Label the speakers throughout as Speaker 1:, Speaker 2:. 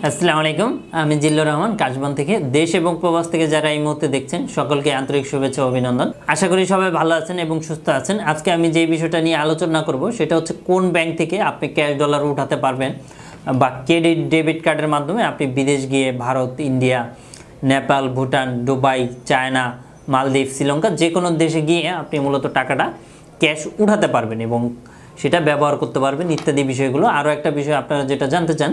Speaker 1: আসসালামু আলাইকুম, আমি জিল্লুর রহমান কাশবন থেকে। দেশ এবং প্রবাস থেকে যারা এই মুহূর্তে দেখছেন সকলকে আন্তরিক শুভেচ্ছা ও অভিনন্দন। আশা করি সবাই ভালো আছেন এবং সুস্থ আছেন। আজকে আমি যে বিষয়টা নিয়ে আলোচনা করব সেটা হচ্ছে কোন ব্যাংক থেকে আপনি ক্যাশ ডলার উঠাতে পারবেন বা ক্রেডিট ডেবিট কার্ডের মাধ্যমে আপনি বিদেশ গিয়ে Bharat, India, Nepal, Bhutan, Dubai, China, মালদ্বীপ, শ্রীলঙ্কা যে কোনো দেশে গিয়ে আপনি মূলত টাকাটা ক্যাশ উঠাতে পারবেন এবং সেটা ব্যবহার করতে পারবেন ইত্যাদি বিষয়গুলো। আরও একটা বিষয় আপনারা যেটা জানতে চান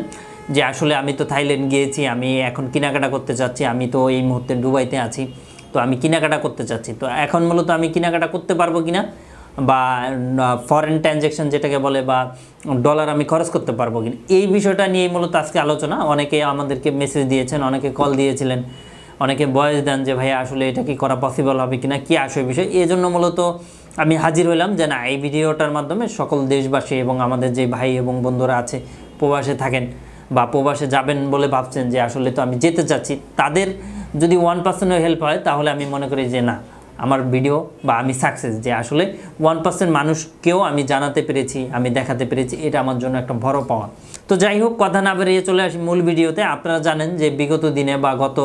Speaker 1: যে আসলে আমি তো থাইল্যান্ড গিয়েছি, আমি এখন কেনাকাটা করতে চাচ্ছি, আমি তো এই মুহূর্তে দুবাইতে আছি, তো আমি কেনাকাটা করতে চাচ্ছি, তো এখন মূলত আমি কেনাকাটা করতে পারবো কিনা বা ফরেন ট্রানজ্যাকশন যেটাকে বলে বা ডলার আমি খরচ করতে পারবো কিনা, এই বিষয়টা নিয়ে মূলত আজকে আলোচনা। অনেকে আমাদেরকে মেসেজ দিয়েছেন, অনেকে কল দিয়েছিলেন, অনেকে ভয়েস দেন যে ভাইয়া আসলে এটা কি করা পসিবল হবে কিনা, কি আসবে বিষয়। এই জন্য মূলত আমি হাজির হলাম যে না, এই ভিডিওটার মাধ্যমে সকল দেশবাসী এবং আমাদের যে ভাই এবং বন্ধুরা আছে প্রবাসে থাকেন বা প্রবাসে যাবেন বলে ভাবছেন যে আসলে তো আমি যেতে চাচ্ছি, তাদের যদি 1%ও হেল্প হয় তাহলে আমি মনে করি যে না, আমার ভিডিও বা আমি সাকসেস, যে আসলে 1% মানুষকেও আমি জানাতে পেরেছি, আমি দেখাতে পেরেছি, এটা আমার জন্য একটা বড় পাওয়া। তো যাই হোক, কথা না বেরিয়ে চলে আসি মূল ভিডিওতে। আপনারা জানেন যে বিগত দিনে বা গত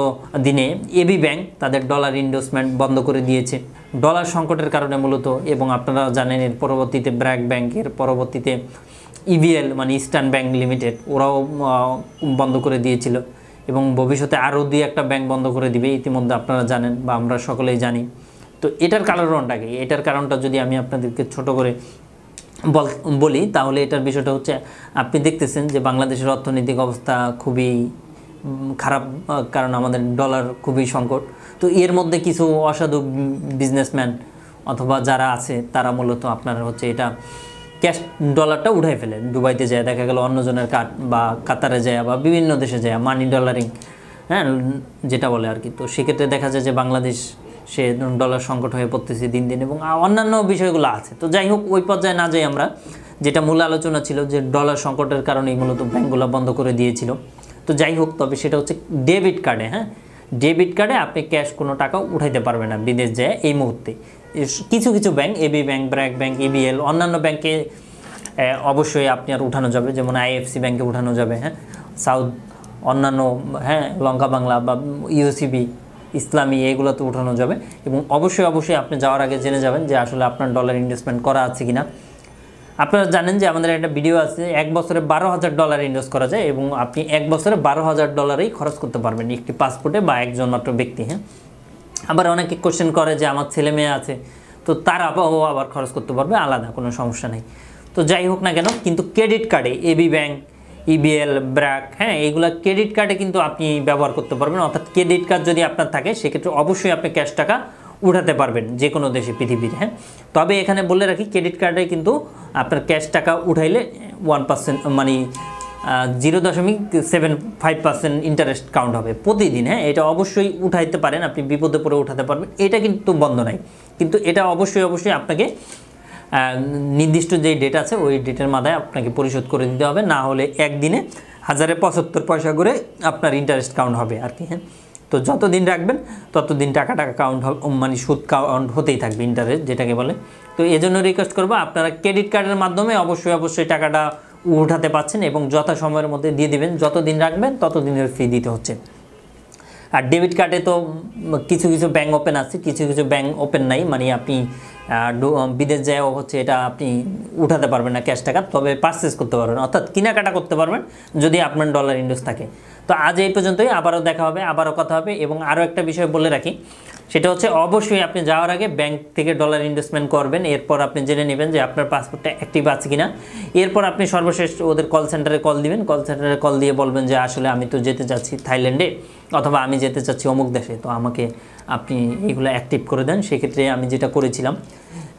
Speaker 1: দিনে এবি ব্যাংক তাদের ডলার ইনভেস্টমেন্ট বন্ধ করে দিয়েছে ডলার সংকটের কারণে মূলত, এবং আপনারা জানেন এর পরবর্তীতে ব্র্যাক ব্যাংকের পরবর্তীতে ইবিএল মানে ইস্টার্ন ব্যাংক লিমিটেড ওরাও বন্ধ করে দিয়েছিল এবং ভবিষ্যতে আরও দুই একটা ব্যাংক বন্ধ করে দিবে, ইতিমধ্যে আপনারা জানেন বা আমরা সকলেই জানি। তো এটার কারণটা কি? এটার কারণটা যদি আমি আপনাদেরকে ছোট করে বলি তাহলে এটার বিষয়টা হচ্ছে, আপনি দেখতেছেন যে বাংলাদেশের অর্থনৈতিক অবস্থা খুবই খারাপ, কারণ আমাদের ডলার খুবই সংকট। তো এর মধ্যে কিছু অসাধু বিজনেসম্যান অথবা যারা আছে তারা মূলত আপনার হচ্ছে এটা ক্যাশ ডলারটা উঠাই ফেলে, দুবাইতে যায়, দেখা গেল অন্যজনের কার্ড বা কাতারে যায় বা বিভিন্ন দেশে যায়, মানি ডলারিং, হ্যাঁ যেটা বলে আর কি। তো সেক্ষেত্রে দেখা যায় যে বাংলাদেশ সে ডলার সংকট হয়ে পড়তেছে দিন দিন, এবং অন্যান্য বিষয়গুলো আছে। তো যাই হোক, ওই পর্যায়ে না যাই আমরা, যেটা মূল আলোচনা ছিল যে ডলার সংকটের কারণেই মূলত ব্যাঙ্কগুলো বন্ধ করে দিয়েছিল। তো যাই হোক, তবে সেটা হচ্ছে ডেবিট কার্ডে, হ্যাঁ ডেবিট কার্ডে আপনি ক্যাশ কোনো টাকা উঠাইতে পারবেন না বিদেশ যায় এই মুহূর্তে। কিছু কিছু bank, AB bank, BRAC bank, EBL, অন্যান্য ব্যাংকে অবশ্যই আপনি আর উঠানো যাবে, যেমন আইএফসি ব্যাংকে উঠানো যাবে, হ্যাঁ সাউথ, অন্যান্য হ্যাঁ লঙ্কা বাংলা বা ইউসিবি, ইসলামী, এগুলোতে উঠানো যাবে। এবং অবশ্যই আপনি যাওয়ার আগে জেনে যাবেন যে আসলে আপনার ডলার ইনভেস্টমেন্ট করা আছে কিনা। আপনারা জানেন যে আমাদের একটা ভিডিও আছে, 1 বছরে $12,000 ইনভেস্ট করা যায় এবং আপনি 1 বছরে $12,000 খরচ করতে পারবেন একটি পাসপোর্টে বা একজন মাত্র ব্যক্তি। হ্যাঁ, আবার অনেকে কোশ্চেন করে যে আমার ছেলে মেয়ে আছে, তো তারা আবার খরচ করতে পারবে, আলাদা কোনো সমস্যা নেই। তো যাই হোক না কেন, কিন্তু ক্রেডিট কার্ডে এবি ব্যাংক, ইবিএল, ব্র্যাক, হ্যাঁ এইগুলা ক্রেডিট কার্ডে কিন্তু আপনি ব্যবহার করতে পারবেন। অর্থাৎ ক্রেডিট কার্ড যদি আপনার থাকে সেক্ষেত্রে অবশ্যই আপনি ক্যাশ টাকা উঠাতে পারবেন যে কোনো দেশে পৃথিবীর। হ্যাঁ, তবে এখানে বলে রাখি, ক্রেডিট কার্ডে কিন্তু আপনার ক্যাশ টাকা উঠাইলে 1% মানে 0.75% ইন্টারেস্ট কাউন্ট হবে প্রতিদিন। হ্যাঁ, এটা অবশ্যই উঠাইতে পারেন, আপনি বিপদে পড়ে উঠাতে পারবেন, এটা কিন্তু বন্ধ নাই। কিন্তু এটা অবশ্যই আপনাকে নির্দিষ্ট যেই ডেট আছে ওই ডেটের মাথায় আপনাকে পরিশোধ করে দিতে হবে, না হলে একদিনে 1075 পয়সা করে আপনার ইন্টারেস্ট কাউন্ট হবে আর কি। হ্যাঁ, তো যতদিন রাখবেন ততদিন টাকাটা কাউন্ট মানে সুদ কাউন্ট হতেই থাকবে, ইন্টারেস্ট যেটাকে বলে। তো এই জন্য রিকোয়েস্ট করবো, আপনারা ক্রেডিট কার্ডের মাধ্যমে অবশ্যই টাকাটা উঠাতে পারছেন এবং যথাসময়ের মধ্যে দিয়ে দিবেন, যতদিন রাখবেন ততদিনের ফি দিতে হচ্ছে। আর ডেবিট কার্ডে তো কিছু ব্যাংক ওপেন আছে, কিছু ব্যাংক ওপেন নাই, মানে আপনি বিদেশ যাও হচ্ছে এটা আপনি উঠাতে পারবেন না ক্যাশ টাকা, তবে পারচেস করতে পারবেন, অর্থাৎ কেনাকাটা করতে পারবেন যদি আপনার ডলার ইনভেস্ট থাকে। তো আজ এই পর্যন্তই, আবারও দেখা হবে, আবারও কথা হবে। এবং আরও একটা বিষয় বলে রাখি, সেটা হচ্ছে অবশ্যই আপনি যাওয়ার আগে ব্যাংক থেকে ডলার ইনভেস্টমেন্ট করবেন, এরপর আপনি জেনে নেবেন যে আপনার পাসপোর্টটা অ্যাক্টিভ আছে কিনা। এরপর আপনি সর্বশেষ ওদের কল সেন্টারে কল দিবেন, কল সেন্টারে কল দিয়ে বলবেন যে আসলে আমি তো যেতে চাচ্ছি থাইল্যান্ডে অথবা আমি যেতে চাচ্ছি অমুক দেশে, তো আমাকে আপনি এগুলো অ্যাক্টিভ করে দেন। সেক্ষেত্রে আমি যেটা করেছিলাম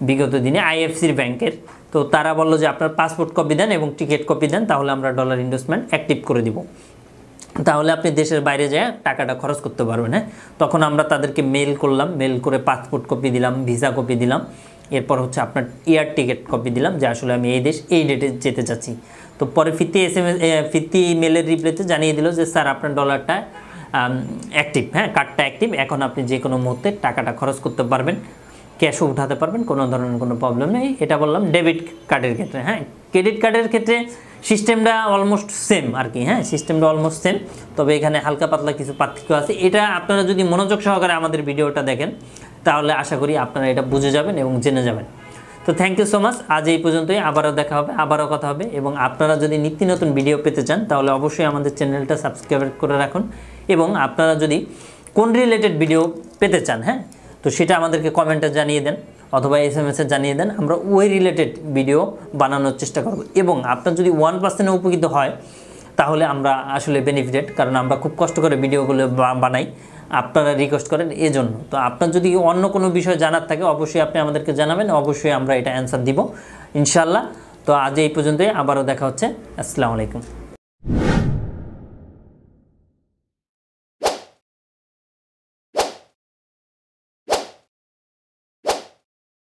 Speaker 1: বিগত দিনে আইএফসির ব্যাংকের, তো তারা বললো যে আপনার পাসপোর্ট কপি দেন এবং টিকিট কপি দেন, তাহলে আমরা ডলার ইনভেস্টমেন্ট অ্যাক্টিভ করে দিব, তাহলে আপনি দেশের বাইরে যেয়ে টাকাটা খরচ করতে পারবেন। হ্যাঁ, তখন আমরা তাদেরকে মেল করলাম, মেল করে পাসপোর্ট কপি দিলাম, ভিসা কপি দিলাম, এরপর হচ্ছে আপনার এয়ার টিকিট কপি দিলাম যে আসলে আমি এই দেশ এই ডেটে যেতে চাচ্ছি। তো পরে ফিরতি মেলের রিপ্লাইতে জানিয়ে দিল যে স্যার আপনার ডলারটা অ্যাক্টিভ, হ্যাঁ কার্ডটা অ্যাক্টিভ, এখন আপনি যে কোনো মুহূর্তে টাকাটা খরচ করতে পারবেন। ক্যাশও উঠাতে পারবেন, কোনো ধরনের কোনো প্রবলেম নেই। এটা বললাম ডেবিট কার্ডের ক্ষেত্রে। হ্যাঁ, ক্রেডিট কার্ডের ক্ষেত্রে সিস্টেমটা অলমোস্ট সেম আর কি। হ্যাঁ, সিস্টেমটা অলমোস্ট সেম, তবে এখানে হালকা পাতলা কিছু পার্থক্য আছে। এটা আপনারা যদি মনোযোগ সহকারে আমাদের ভিডিওটা দেখেন তাহলে আশা করি আপনারা এটা বুঝে যাবেন এবং জেনে যাবেন। তো থ্যাংক ইউ সো মাচ, আজ এই পর্যন্তই। আবারও দেখা হবে, আবারও কথা হবে। এবং আপনারা যদি নিত্য নতুন ভিডিও পেতে চান তাহলে অবশ্যই আমাদের চ্যানেলটা সাবস্ক্রাইব করে রাখুন। এবং আপনারা যদি কোন রিলেটেড ভিডিও পেতে চান, হ্যাঁ, তো সেটা আমাদেরকে কমেন্টে জানিয়ে দেন অথবা SMS-এ জানিয়ে দেন, আমরা ওই রিলেটেড ভিডিও বানানোর চেষ্টা করব। এবং আপনার যদি 1% উপকৃত হয় তাহলে আমরা আসলে বেনিফিটেড, কারণ আমরা খুব কষ্ট করে ভিডিওগুলো বানাই, আপনারা রিকোয়েস্ট করেন এজন্য। তো আপনার যদি অন্য কোনো বিষয় জানার থাকে অবশ্যই আপনি আমাদেরকে জানাবেন, অবশ্যই আমরা এটা অ্যান্সার দিব ইনশাল্লাহ। তো আজ এই পর্যন্তই, আবারও দেখা হচ্ছে। আসসালামু আলাইকুম।